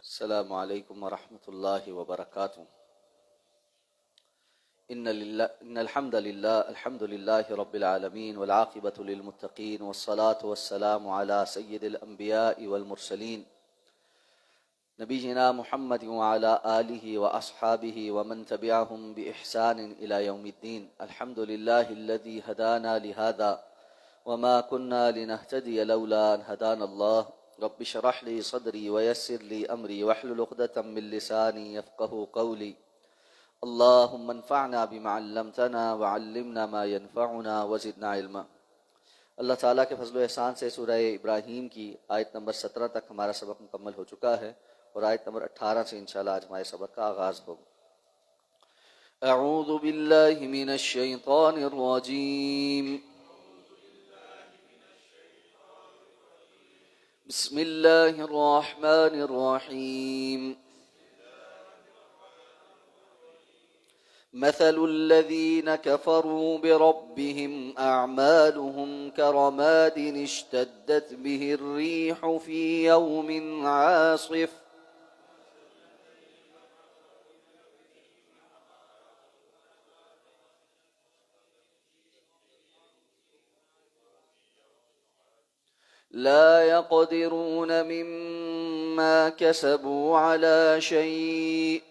السلام علیکم ورحمۃ اللہ وبرکاتہ۔ ان الحمد للہ رب العالمین والعاقبۃ للمتقین والصلاة والسلام علی سید الانبیاء والمرسلین نبینا محمد وعلی آلہ واصحابہ ومن تبعہم بإحسان الی یوم الدین۔ الحمد للہ الذی ہدانا لہذا وما كنا لنهتدي لولا ان هدانا الله رب اشرح لي صدري ويسر لي امري واحلل عقدة من لساني يفقهوا قولي اللهم انفعنا بما علمتنا وعلمنا ما ينفعنا وزدنا علما۔ اللہ تعالیٰ کے فضل و احسان سے سورہ ابراہیم کی آیت نمبر 17 تک ہمارا سبق مکمل ہو چکا ہے، اور آیت نمبر 18 سے انشاءاللہ آج ہمارے سبق کا آغاز ہوگا۔ اعوذ باللہ من الشیطان الرجیم، بسم اللہ الرحمن الرحیم۔ مثل الذین کفروا بربهم اعمالهم کرماد اشتدت به الریح فی یوم عاصف لا يقدرون مما كسبوا على شيء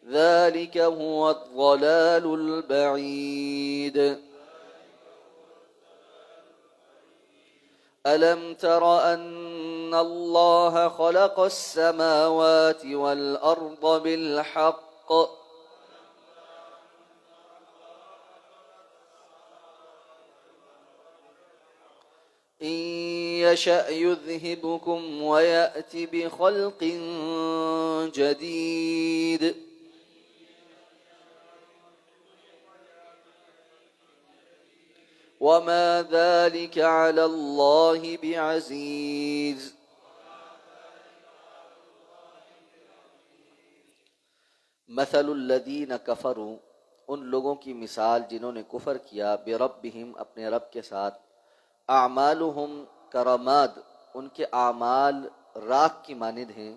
ذلك هو الضلال البعيد۔ ألم تر أن الله خلق السماوات والأرض بالحق إن يشأ يذهبكم ويأت بخلق جديد وما ذلك على الله بعزيز۔ مثل الذین کفروا، ان لوگوں کی مثال جنہوں نے کفر کیا، بربہم، اپنے رب کے ساتھ، اعمالہم کرماد، ان کے اعمال راکھ کی مانند ہیں،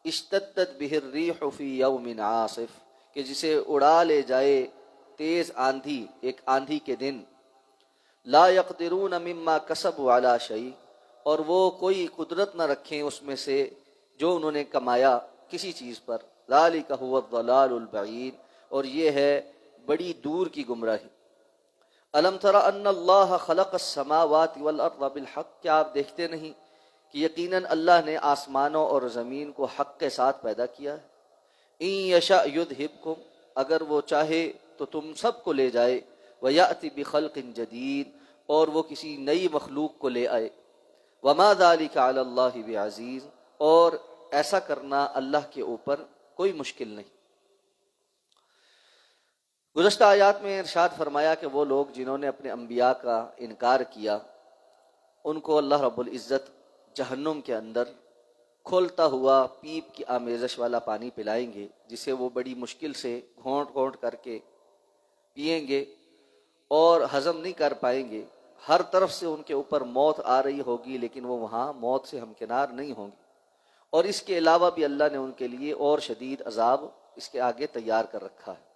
اشتدت بہ الریح فی یوم عاصف، کہ جسے اڑا لے جائے تیز آندھی ایک آندھی کے دن، لا یقدرون مما کسبوا علی شیء، اور وہ کوئی قدرت نہ رکھیں اس میں سے جو انہوں نے کمایا کسی چیز پر، ذالک هو الضلال البعید، اور یہ ہے بڑی دور کی گمراہی۔ الم تر ان اللہ خلق السماوات والارض بالحق، کیا آپ دیکھتے نہیں کہ یقیناً اللہ نے آسمانوں اور زمین کو حق کے ساتھ پیدا کیا ہے۔ ان یشاء یذہبکم، اگر وہ چاہے تو تم سب کو لے جائے، ویأتی بخلق جدید، اور وہ کسی نئی مخلوق کو لے آئے، وما ذلک علی اللہ بعزیز، اور ایسا کرنا اللہ کے اوپر کوئی مشکل نہیں۔ گزشتہ آیات میں ارشاد فرمایا کہ وہ لوگ جنہوں نے اپنے انبیاء کا انکار کیا، ان کو اللہ رب العزت جہنم کے اندر کھولتا ہوا پیپ کی آمیزش والا پانی پلائیں گے، جسے وہ بڑی مشکل سے گھونٹ گھونٹ کر کے پئیں گے اور ہضم نہیں کر پائیں گے۔ ہر طرف سے ان کے اوپر موت آ رہی ہوگی، لیکن وہ وہاں موت سے ہمکنار نہیں ہوں گے، اور اس کے علاوہ بھی اللہ نے ان کے لیے اور شدید عذاب اس کے آگے تیار کر رکھا ہے۔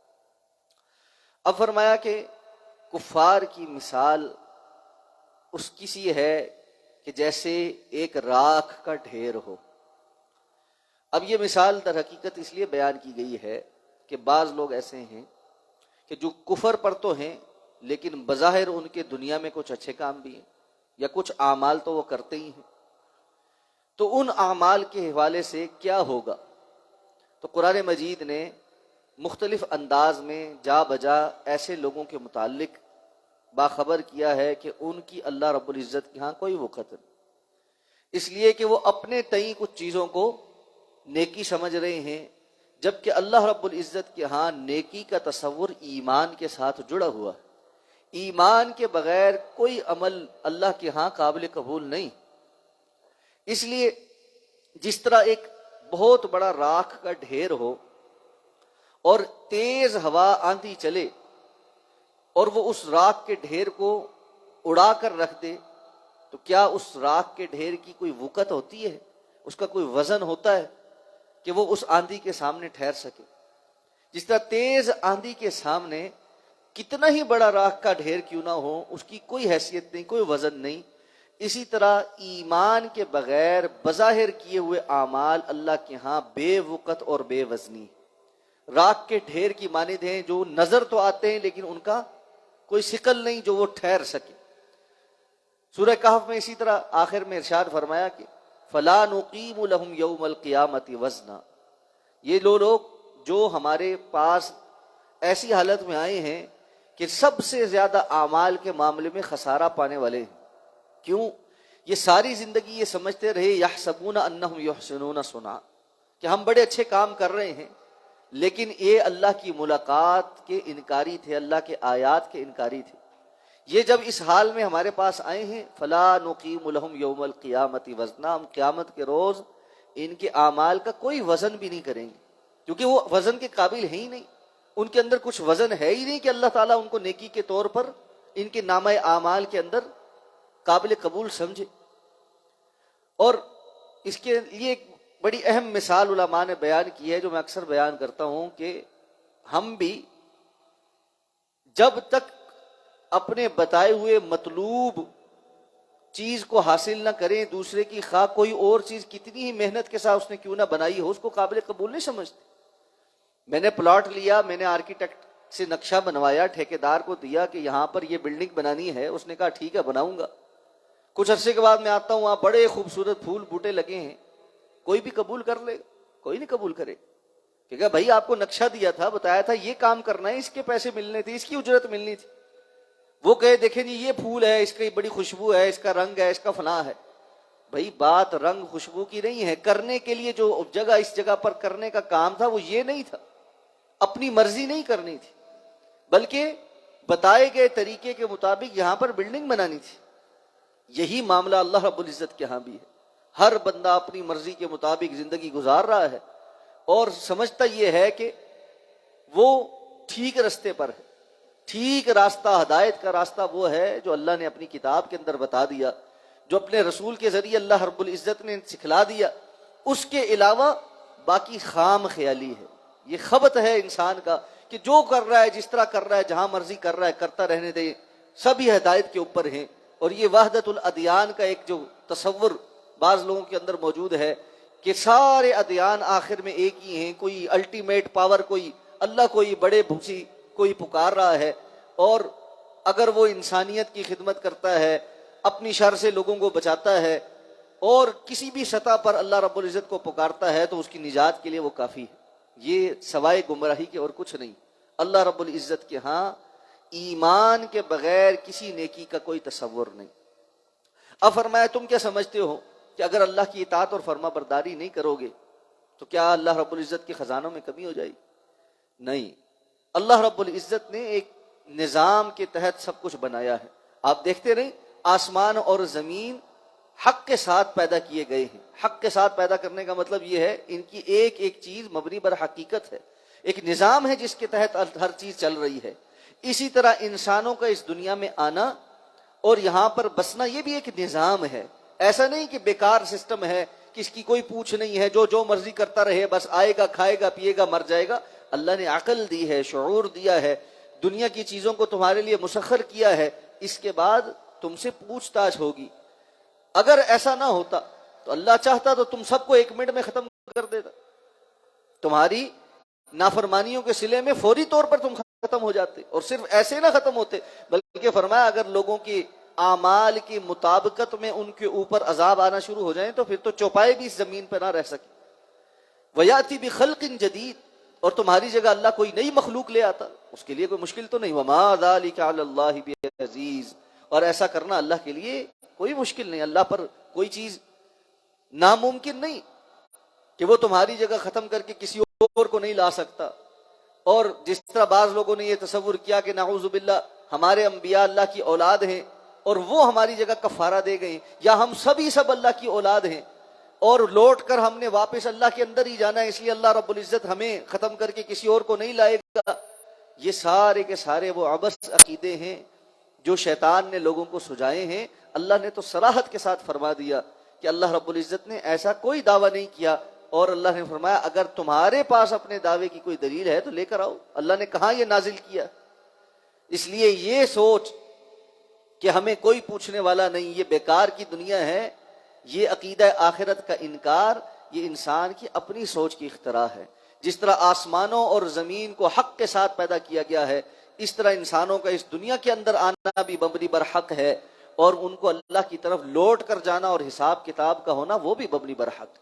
اب فرمایا کہ کفار کی مثال اس کسی ہے کہ جیسے ایک راکھ کا ڈھیر ہو۔ اب یہ مثال در حقیقت اس لیے بیان کی گئی ہے کہ بعض لوگ ایسے ہیں کہ جو کفر پر تو ہیں، لیکن بظاہر ان کے دنیا میں کچھ اچھے کام بھی ہیں، یا کچھ اعمال تو وہ کرتے ہی ہیں، تو ان اعمال کے حوالے سے کیا ہوگا؟ تو قرآن مجید نے مختلف انداز میں جا بجا ایسے لوگوں کے متعلق باخبر کیا ہے کہ ان کی اللہ رب العزت کے ہاں کوئی وقت نہیں، اس لیے کہ وہ اپنے تئیں کچھ چیزوں کو نیکی سمجھ رہے ہیں، جبکہ اللہ رب العزت کے ہاں نیکی کا تصور ایمان کے ساتھ جڑا ہوا ہے۔ ایمان کے بغیر کوئی عمل اللہ کے ہاں قابل قبول نہیں۔ اس لیے جس طرح ایک بہت بڑا راکھ کا ڈھیر ہو اور تیز ہوا آندھی چلے اور وہ اس راکھ کے ڈھیر کو اڑا کر رکھ دے، تو کیا اس راکھ کے ڈھیر کی کوئی وقت ہوتی ہے، اس کا کوئی وزن ہوتا ہے کہ وہ اس آندھی کے سامنے ٹھہر سکے؟ جس طرح تیز آندھی کے سامنے کتنا ہی بڑا راکھ کا ڈھیر کیوں نہ ہو، اس کی کوئی حیثیت نہیں، کوئی وزن نہیں، اسی طرح ایمان کے بغیر بظاہر کیے ہوئے اعمال اللہ کے ہاں بے وقت اور بے وزنی، راکھ کے ڈھیر کی مانند ہیں جو نظر تو آتے ہیں لیکن ان کا کوئی ثقل نہیں جو وہ ٹھہر سکے۔ سورہ کہف میں اسی طرح آخر میں ارشاد فرمایا کہ فَلَا نُقِيمُ لَهُمْ يَوْمَ الْقِيَامَةِ وَزْنًا، یہ لوگ جو ہمارے پاس ایسی حالت میں آئے ہیں کہ سب سے زیادہ اعمال کے معاملے میں خسارہ پانے والے ہیں۔ کیوں؟ یہ ساری زندگی یہ سمجھتے رہے یحسبون انہم یحسنون صنعا کہ ہم بڑے اچھے کام کر رہے ہیں، لیکن یہ اللہ کی ملاقات کے انکاری تھے، اللہ کے آیات کے انکاری تھے۔ یہ جب اس حال میں ہمارے پاس آئے ہیں فلا نقیم لہم یوم القیامت وزنا، ہم قیامت کے روز ان کے اعمال کا کوئی وزن بھی نہیں کریں گے، کیونکہ وہ وزن کے قابل ہے ہی نہیں، ان کے اندر کچھ وزن ہے ہی نہیں کہ اللہ تعالیٰ ان کو نیکی کے طور پر ان کے نامہ اعمال کے اندر قابل قبول سمجھے۔ اور اس کے لیے ایک بڑی اہم مثال علماء نے بیان کی ہے جو میں اکثر بیان کرتا ہوں کہ ہم بھی جب تک اپنے بتائے ہوئے مطلوب چیز کو حاصل نہ کریں، دوسرے کی خواہ کوئی اور چیز کتنی ہی محنت کے ساتھ اس نے کیوں نہ بنائی ہو، اس کو قابل قبول نہیں سمجھتے۔ میں نے پلاٹ لیا، میں نے آرکیٹیکٹ سے نقشہ بنوایا، ٹھیکیدار کو دیا کہ یہاں پر یہ بلڈنگ بنانی ہے، اس نے کہا ٹھیک ہے بناؤں گا۔ کچھ عرصے کے بعد میں آتا ہوں، وہاں بڑے خوبصورت پھول بوٹے لگے ہیں، کوئی بھی قبول کر لے؟ کوئی نہیں قبول کرے، کہ بھائی آپ کو نقشہ دیا تھا، بتایا تھا یہ کام کرنا ہے، اس کے پیسے ملنے تھے، اس کی اجرت ملنی تھی۔ وہ کہے دیکھیں جی یہ پھول ہے، اس کی بڑی خوشبو ہے، اس کا رنگ ہے، اس کا فلاں ہے۔ بھائی بات رنگ خوشبو کی نہیں ہے، کرنے کے لیے جو جگہ اس جگہ پر کرنے کا کام تھا وہ یہ نہیں تھا، اپنی مرضی نہیں کرنی تھی، بلکہ بتائے گئے طریقے کے مطابق یہاں پر بلڈنگ بنانی تھی۔ یہی معاملہ اللہ رب العزت کے ہاں بھی ہے، ہر بندہ اپنی مرضی کے مطابق زندگی گزار رہا ہے اور سمجھتا یہ ہے کہ وہ ٹھیک رستے پر ہے۔ ٹھیک راستہ، ہدایت کا راستہ وہ ہے جو اللہ نے اپنی کتاب کے اندر بتا دیا، جو اپنے رسول کے ذریعے اللہ رب العزت نے سکھلا دیا، اس کے علاوہ باقی خام خیالی ہے۔ یہ خبط ہے انسان کا کہ جو کر رہا ہے، جس طرح کر رہا ہے، جہاں مرضی کر رہا ہے، کرتا رہنے دے، سبھی ہدایت کے اوپر ہیں۔ اور یہ وحدت الادیان کا ایک جو تصور بعض لوگوں کے اندر موجود ہے کہ سارے ادیان آخر میں ایک ہی ہیں، کوئی الٹیمیٹ پاور، کوئی اللہ کوئی بڑے بھوسی کوئی پکار رہا ہے، اور اگر وہ انسانیت کی خدمت کرتا ہے، اپنی شر سے لوگوں کو بچاتا ہے اور کسی بھی سطح پر اللہ رب العزت کو پکارتا ہے تو اس کی نجات کے لیے وہ کافی ہے۔ یہ سوائے گمراہی کے اور کچھ نہیں۔ اللہ رب العزت کے ہاں ایمان کے بغیر کسی نیکی کا کوئی تصور نہیں۔ اب فرمایا تم کیا سمجھتے ہو کہ اگر اللہ کی اطاعت اور فرما برداری نہیں کرو گے تو کیا اللہ رب العزت کے خزانوں میں کمی ہو جائے گی؟ نہیں، اللہ رب العزت نے ایک نظام کے تحت سب کچھ بنایا ہے۔ آپ دیکھتے رہیں آسمان اور زمین حق کے ساتھ پیدا کیے گئے ہیں۔ حق کے ساتھ پیدا کرنے کا مطلب یہ ہے ان کی ایک ایک چیز مبنی بر حقیقت ہے، ایک نظام ہے جس کے تحت ہر چیز چل رہی ہے۔ اسی طرح انسانوں کا اس دنیا میں آنا اور یہاں پر بسنا یہ بھی ایک نظام ہے۔ ایسا نہیں کہ بیکار سسٹم ہے، کس کی کوئی پوچھ نہیں ہے، جو مرضی کرتا رہے، بس آئے گا، کھائے گا، پیے گا، مر جائے گا۔ اللہ نے عقل دی ہے، شعور دیا ہے، دنیا کی چیزوں کو تمہارے لیے مسخر کیا ہے، اس کے بعد تم سے پوچھ تاچھ ہوگی۔ اگر ایسا نہ ہوتا تو اللہ چاہتا تو تم سب کو ایک منٹ میں ختم کر دیتا، تمہاری نافرمانیوں کے صلے میں فوری طور پر تم ختم ہو جاتے، اور صرف ایسے نہ ختم ہوتے بلکہ فرمایا اگر لوگوں کی اعمال کی مطابقت میں ان کے اوپر عذاب آنا شروع ہو جائیں تو پھر تو چوپائے بھی اس زمین پہ نہ رہ سکے۔ وَيَأْتِ بِخَلْقٍ جَدِيدٍ، اور تمہاری جگہ اللہ کوئی نئی مخلوق لے آتا، اس کے لیے کوئی مشکل تو نہیں۔ وَمَا ذَلِكَ عَلَى اللَّهِ بِعَزِيزٍ، اور ایسا کرنا اللہ کے لیے کوئی مشکل نہیں، اللہ پر کوئی چیز ناممکن نہیں کہ وہ تمہاری جگہ ختم کر کے کسی اور کو نہیں لا سکتا۔ اور جس طرح بعض لوگوں نے یہ تصور کیا کہ نعوذ باللہ ہمارے انبیاء اللہ کی اولاد ہیں اور وہ ہماری جگہ کفارہ دے گئے، یا ہم سبھی سب اللہ کی اولاد ہیں اور لوٹ کر ہم نے واپس اللہ کے اندر ہی جانا ہے، اس لیے اللہ رب العزت ہمیں ختم کر کے کسی اور کو نہیں لائے گا، یہ سارے کے سارے وہ عبث عقیدے ہیں جو شیطان نے لوگوں کو سجائے ہیں، اللہ نے تو صراحت کے ساتھ فرما دیا کہ اللہ رب العزت نے ایسا کوئی دعویٰ نہیں کیا، اور اللہ نے فرمایا اگر تمہارے پاس اپنے دعوے کی کوئی دلیل ہے تو لے کر آؤ۔ اللہ نے کہاں یہ نازل کیا؟ اس لیے یہ سوچ کہ ہمیں کوئی پوچھنے والا نہیں، یہ بیکار کی دنیا ہے، یہ عقیدہ آخرت کا انکار، یہ انسان کی اپنی سوچ کی اختراع ہے۔ جس طرح آسمانوں اور زمین کو حق کے ساتھ پیدا کیا گیا ہے، اس طرح انسانوں کا اس دنیا کے اندر آنا بھی مبنی بر حق ہے، اور ان کو اللہ کی طرف لوٹ کر جانا اور حساب کتاب کا ہونا وہ بھی مبنی بر حق۔